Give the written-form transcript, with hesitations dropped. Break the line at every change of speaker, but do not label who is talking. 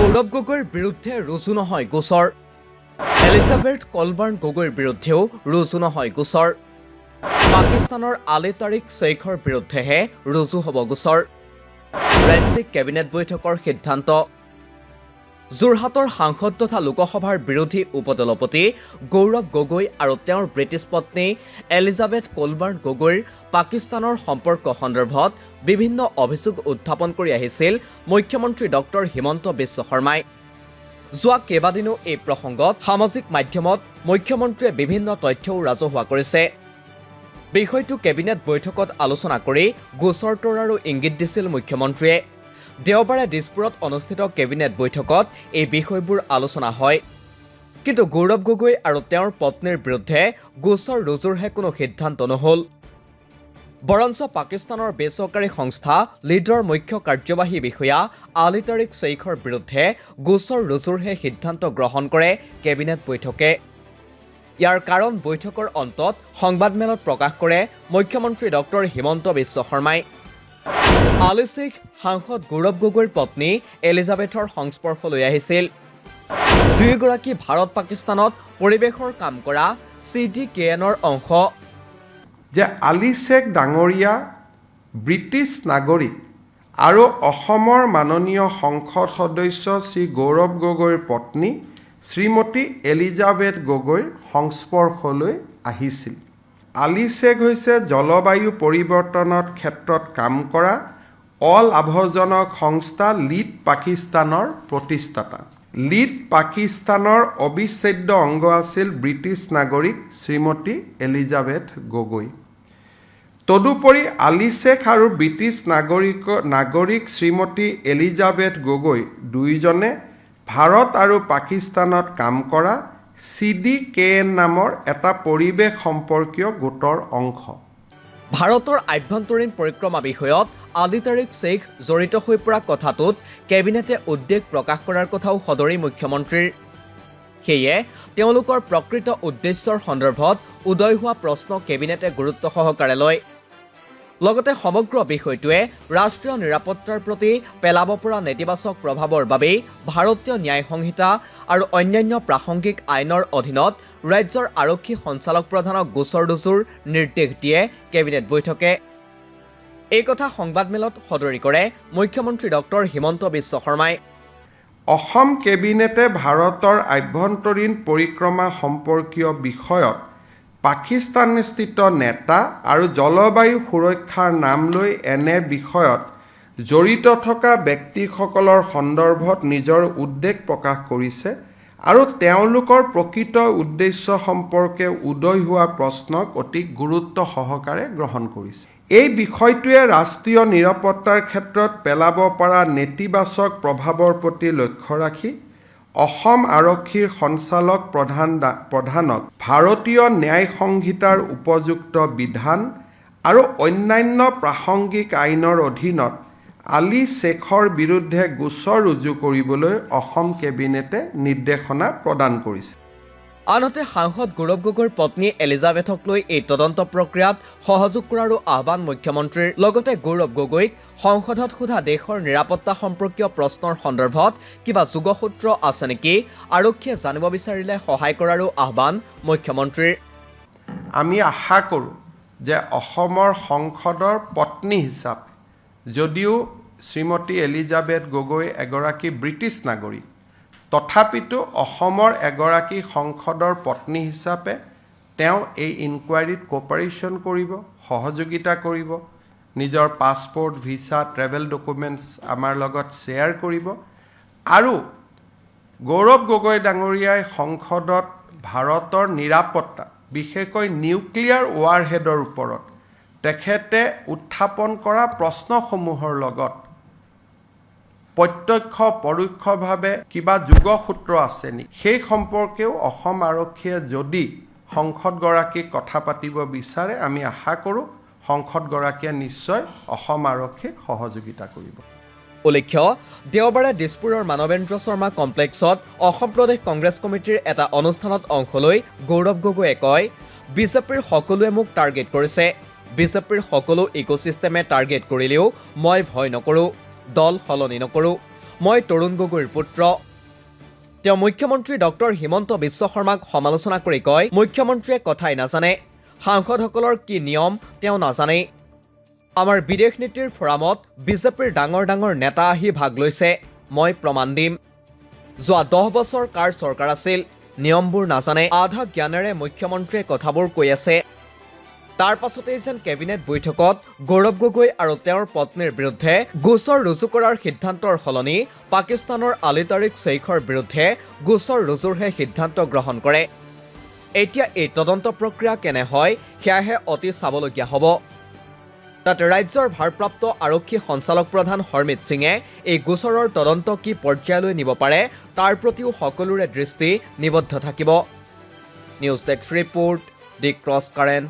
গৌৰৱ গগৈৰ বিৰুদ্ধে ৰুজু নহয় গোচৰ। এলিজাবেথ কলবাৰ্ণ গগৈৰ বিৰুদ্ধেও ৰুজু নহয় গোচৰ। পাকিস্তানৰ আলী তাৰিক শ্বেইখৰ বিৰুদ্ধেহে ৰুজু হ'ব গোচৰ। ৰাজ্যিক কেবিনেট বৈঠকৰ সিদ্ধান্ত। যোৰহাটৰ সাংসদ তথা লোকসভাৰ বিৰোধী উপদলপতি গৌৰৱ গগৈ আৰু তেওঁৰ ব্ৰিটিছ পত্নী এলিজাবেথ কলবাৰ্ণ গগৈৰ পাকিস্তানৰ সম্পৰ্ক সন্দৰ্ভত বিভিন্ন অভিযোগ উত্থাপন কৰি আহিছিল মুখ্যমন্ত্ৰী ডক্টৰ হিমন্ত বিশ্ব শৰ্মাই। যোৱা কেইবাদিনো এই প্ৰসংগত সামাজিক মাধ্যমত মুখ্যমন্ত্ৰীয়ে বিভিন্ন তথ্যও ৰাজহুৱা কৰিছে। বিষয়টো কেবিনেট বৈঠকত আলোচনা কৰি গোচৰ তৰাৰো ইংগিত দিছিল মুখ্যমন্ত্ৰীয়ে। দেওবাৰে দিছপুৰত অনুষ্ঠিত কেবিনেট বৈঠকত এই বিষয়বোৰ আলোচনা হয়। কিন্তু গৌৰৱ গগৈ আৰু তেওঁৰ পত্নীৰ বিৰুদ্ধে গোচৰ ৰুজুৰহে কোনো সিদ্ধান্ত নহ'ল। বৰঞ্চ পাকিস্তানৰ বেচৰকাৰী সংস্থা লিডৰ মুখ্য কাৰ্যবাহী বিষয়া আলী তাৰিক শ্বেইখৰ বিৰুদ্ধে গোচৰ ৰুজুৰহে সিদ্ধান্ত গ্ৰহণ কৰে কেবিনেট বৈঠকে। ইয়াৰ কাৰণ বৈঠকৰ অন্তত সংবাদমেলত প্ৰকাশ কৰে মুখ্যমন্ত্ৰী ডক্টৰ হিমন্ত বিশ্ব শৰ্মাই। আলী শ্বেইখ সাংসদ গৌৰৱ গগৈৰ পত্নী এলিজাবেথৰ সংস্পৰ্শলৈ আহিছিল। দুয়োগৰাকী ভাৰত পাকিস্তানত পৰিৱেশৰ কাম কৰা CDKNৰ অংশ।
যে আলী শ্বেখ ডাঙৰীয়া ব্ৰিটিছ নাগৰিক আৰু অসমৰ মাননীয় সংসদ সদস্য শ্ৰী গৌৰৱ গগৈৰ পত্নী শ্ৰীমতী এলিজাবেথ গগৈৰ সংস্পৰ্শলৈ আহিছিল। আলী শ্বেখ হৈছে জলবায়ু পৰিৱৰ্তনৰ ক্ষেত্ৰত কাম কৰা অলাভজনক সংস্থা লিড পাকিস্তানৰ প্ৰতিষ্ঠাতা। লিড পাকিস্তানৰ অবিচ্ছেদ্য অংগ আছিল ব্ৰিটিছ নাগৰিক শ্ৰীমতী এলিজাবেথ গগৈ। তদুপৰি আলী শ্বেখ আৰু ব্ৰিটিছ নাগৰিক শ্ৰীমতী এলিজাবেথ গগৈ দুয়োজনে ভাৰত আৰু পাকিস্তানত কাম কৰা CDKN নামৰ এটা পৰিৱেশ সম্পৰ্কীয় গোটৰ অংশ।
ভাৰতৰ আভ্যন্তৰীণ পৰিক্ৰমা বিষয়ত আলী তাৰিক শ্বেইখ জড়িত হৈ পৰা কথাটোত কেবিনেটে উদ্বেগ প্ৰকাশ কৰাৰ কথাও সদৰি মুখ্যমন্ত্ৰীৰ। সেয়ে তেওঁলোকৰ প্ৰকৃত উদ্দেশ্যৰ সন্দৰ্ভত উদয় হোৱা প্ৰশ্ন কেবিনেটে গুৰুত্ব সহকাৰে লয়। লগতে সমগ্ৰ বিষয়টোৱে ৰাষ্ট্ৰীয় নিৰাপত্তাৰ প্ৰতি পেলাব পৰা নেতিবাচক প্ৰভাৱৰ বাবেই ভাৰতীয় ন্যায় সংহিতা আৰু অন্যান্য প্ৰাসংগিক আইনৰ অধীনত ৰাজ্যৰ আৰক্ষী সঞ্চালক প্ৰধানক গোচৰ ৰুজুৰ নিৰ্দেশ দিয়ে কেবিনেট বৈঠকে। এই কথা সংবাদমেলত সদৰি কৰে মুখ্যমন্ত্ৰী ডক্টৰ হিমন্ত বিশ্ব শৰ্মাই।
অসম কেবিনেটে ভাৰতৰ আভ্যন্তৰীণ পৰিক্ৰমা সম্পৰ্কীয় বিষয়ত পাকিস্তানস্থিত নেতা আৰু জলবায়ু সুৰক্ষাৰ নাম লৈ এনে বিষয়ত জড়িত থকা ব্যক্তিসকলৰ সন্দৰ্ভত নিজৰ উদ্বেগ প্ৰকাশ কৰিছে আৰু তেওঁলোকৰ প্ৰকৃত উদ্দেশ্য সম্পৰ্কে উদয় হোৱা প্ৰশ্নক অতি গুৰুত্ব সহকাৰে গ্ৰহণ কৰিছে। এই বিষয়টোৱে ৰাষ্ট্ৰীয় নিৰাপত্তাৰ ক্ষেত্ৰত পেলাব পৰা নেতিবাচক প্ৰভাৱৰ প্ৰতি লক্ষ্য ৰাখি অসম আৰক্ষীৰ সঞ্চালক প্ৰধানক ভাৰতীয় ন্যায় সংহিতাৰ উপযুক্ত বিধান আৰু অন্যান্য প্ৰাসংগিক আইনৰ অধীনত আলী শ্বেখৰ বিৰুদ্ধে গোচৰ ৰুজু কৰিবলৈ অসম কেবিনেটে নিৰ্দেশনা প্ৰদান কৰিছে।
আনহাতে সাংসদ গৌৰৱ গগৈৰ পত্নী এলিজাবেথক লৈ এই তদন্ত প্ৰক্ৰিয়াত সহযোগ কৰাৰো আহ্বান মুখ্যমন্ত্ৰীৰ। লগতে গৌৰৱ গগৈক সংসদত সোধা দেশৰ নিৰাপত্তা সম্পৰ্কীয় প্ৰশ্নৰ সন্দৰ্ভত কিবা যোগসূত্ৰ আছে নেকি আৰক্ষীয়ে জানিব বিচাৰিলে সহায় কৰাৰো আহ্বান মুখ্যমন্ত্ৰীৰ।
আমি আশা কৰোঁ যে অসমৰ সংসদৰ পত্নী হিচাপে যদিও শ্ৰীমতী এলিজাবেথ গগৈ এগৰাকী ব্ৰিটিছ নাগৰিক, তথাপিতো অসমৰ এগৰাকী সংসদৰ পত্নী হিচাপে তেওঁ এই ইনকুৱাৰীত কোঅপাৰেশ্যন কৰিব, সহযোগিতা কৰিব, নিজৰ পাছপৰ্ট, ভিছা, ট্ৰেভেল ডকুমেণ্টছ আমাৰ লগত শ্বেয়াৰ কৰিব আৰু গৌৰৱ গগৈ ডাঙৰীয়াই সংসদত ভাৰতৰ নিৰাপত্তা, বিশেষকৈ নিউক্লিয়াৰ ৱাৰহেডৰ ওপৰত তেখেতে উত্থাপন কৰা প্ৰশ্নসমূহৰ লগত প্ৰত্যক্ষ পৰোক্ষভাৱে কিবা যোগসূত্ৰ আছে নেকি সেই সম্পৰ্কেও অসম আৰক্ষীয়ে যদি সংসদগৰাকীক কথা পাতিব বিচাৰে আমি আশা কৰোঁ সংসদগৰাকীয়ে নিশ্চয় অসম আৰক্ষীক সহযোগিতা কৰিব।
উল্লেখ্য, দেওবাৰে দিছপুৰৰ মানৱেন্দ্ৰ শৰ্মা কমপ্লেক্সত অসম প্ৰদেশ কংগ্ৰেছ কমিটিৰ এটা অনুষ্ঠানত অংশ লৈ গৌৰৱ গগৈয়ে কয়, বিজেপিৰ সকলোৱে মোক টাৰ্গেট কৰিছে। বিজেপিৰ সকলো ইক'ছিষ্টেমে টাৰ্গেট কৰিলেও মই ভয় নকৰোঁ, দল সলনি নকৰোঁ। মই তৰুণ গগৈৰ পুত্ৰ। তেওঁ মুখ্যমন্ত্ৰী ডক্টৰ হিমন্ত বিশ্ব শৰ্মাক সমালোচনা কৰি কয়, মুখ্যমন্ত্ৰীয়ে কথাই নাজানে, সাংসদসকলৰ কি নিয়ম তেওঁ নাজানে। আমাৰ বিদেশ নীতিৰ ফৰামত বিজেপিৰ ডাঙৰ ডাঙৰ নেতা আহি ভাগ লৈছে, মই প্ৰমাণ দিম। যোৱা 10 বছৰ কাৰ চৰকাৰ আছিল, নিয়মবোৰ নাজানে, আধা জ্ঞানেৰে মুখ্যমন্ত্ৰীয়ে কথাবোৰ কৈ আছে। তাৰ পাছতেই যেন কেবিনেট বৈঠকত গৌৰৱ গগৈ আৰু তেওঁৰ পত্নীৰ বিৰুদ্ধে গোচৰ ৰুজু কৰাৰ সিদ্ধান্তৰ সলনি পাকিস্তানৰ আলী তাৰিক শ্বেইখৰ বিৰুদ্ধে গোচৰ ৰুজুৰহে সিদ্ধান্ত গ্ৰহণ কৰে। এতিয়া এই তদন্ত প্ৰক্ৰিয়া কেনে হয় সেয়াহে অতি চাবলগীয়া হ'ব। তাতে ৰাজ্যৰ ভাৰপ্ৰাপ্ত আৰক্ষী সঞ্চালক প্ৰধান হৰমিত সিঙে এই গোচৰৰ তদন্ত কি পৰ্যায়লৈ নিব পাৰে তাৰ প্ৰতিও সকলোৰে দৃষ্টি নিবদ্ধ থাকিব। নিউজ ডেস্ক ৰিপৰ্ট, দি ক্ৰছ কাৰেণ্ট।